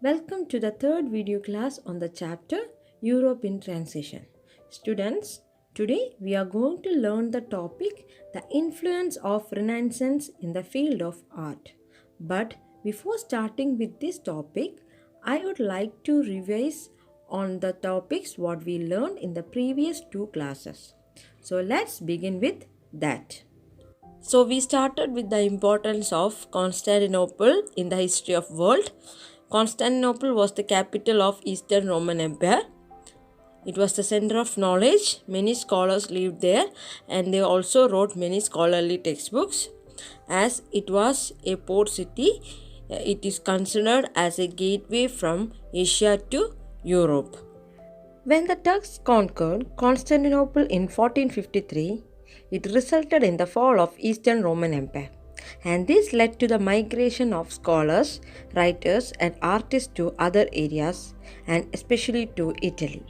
Welcome to the third video class on the chapter Europe in Transition. Students, today we are going to learn the topic the influence of Renaissance in the field of art. But before starting with this topic, I would like to revise on the topics what we learned in the previous two classes. So let's begin with that. So we started with the importance of Constantinople in the history of world. Constantinople was the capital of Eastern Roman Empire. It was the center of knowledge. Many scholars lived there and they also wrote many scholarly textbooks. As it was a port city, it is considered as a gateway from Asia to Europe. When the Turks conquered Constantinople in 1453, it resulted in the fall of Eastern Roman Empire, and this led to the migration of scholars, writers, and artists to other areas, and especially to Italy.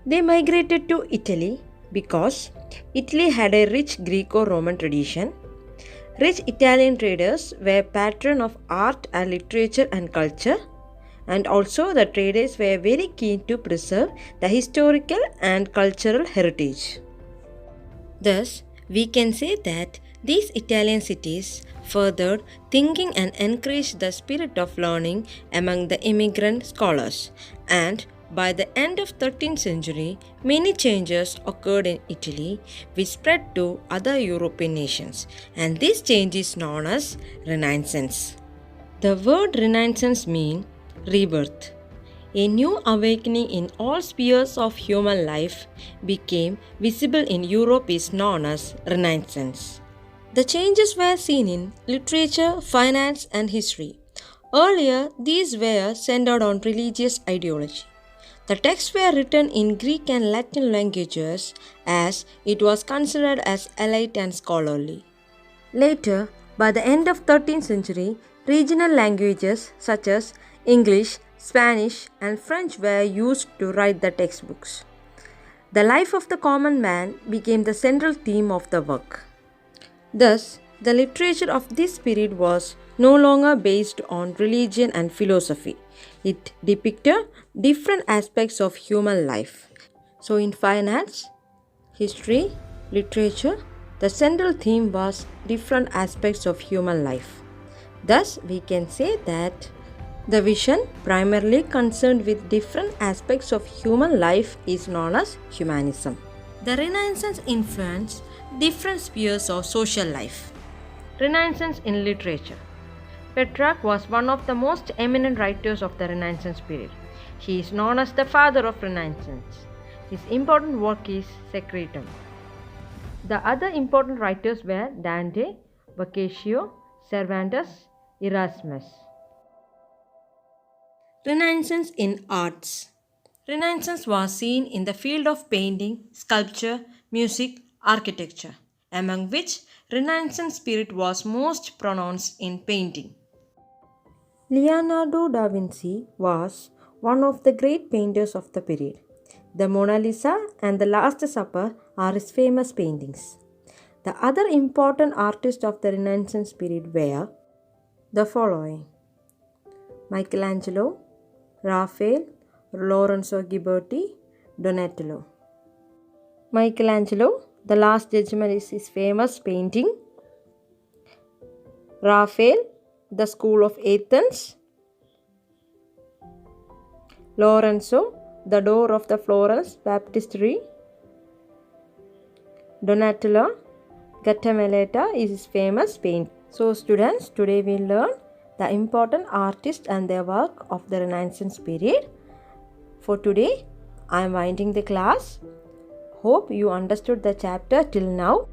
They migrated to Italy because Italy had a rich Greco-Roman tradition. Rich Italian traders were patron of art and literature and culture, and also the traders were very keen to preserve the historical and cultural heritage. Thus, we can say that these Italian cities furthered thinking and encouraged the spirit of learning among the immigrant scholars. And by the end of 13th century, many changes occurred in Italy which spread to other European nations. And this change is known as Renaissance. The word Renaissance means rebirth. A new awakening in all spheres of human life became visible in Europe is known as Renaissance. The changes were seen in literature, finance, and history. Earlier, these were centered on religious ideology. The texts were written in Greek and Latin languages as it was considered as elite and scholarly. Later, by the end of 13th century, regional languages such as English, Spanish, and French were used to write the textbooks. The life of the common man became the central theme of the work. Thus, the literature of this period was no longer based on religion and philosophy. It depicted different aspects of human life. So, in finance, history, literature, the central theme was different aspects of human life. Thus, we can say that the vision primarily concerned with different aspects of human life is known as humanism. The Renaissance influenced different spheres of social life. Renaissance in literature. Petrarch was one of the most eminent writers of the Renaissance period. He is known as the father of Renaissance. His important work is Secretum. The other important writers were Dante, Boccaccio, Cervantes, Erasmus. Renaissance in arts. Renaissance was seen in the field of painting, sculpture, music, architecture, among which Renaissance spirit was most pronounced in painting. Leonardo da Vinci was one of the great painters of the period. The Mona Lisa and the Last Supper are his famous paintings. The other important artists of the Renaissance period were the following: Michelangelo, Raphael, Lorenzo Ghiberti, Donatello. Michelangelo, The Last Judgment is his famous painting. Raphael, The School of Athens. Lorenzo, The Door of the Florence Baptistery. Donatello, Gattameleta is his famous painting. So students, today we learn the important artists and their work of the Renaissance period. For today, I am winding the class. Hope you understood the chapter till now.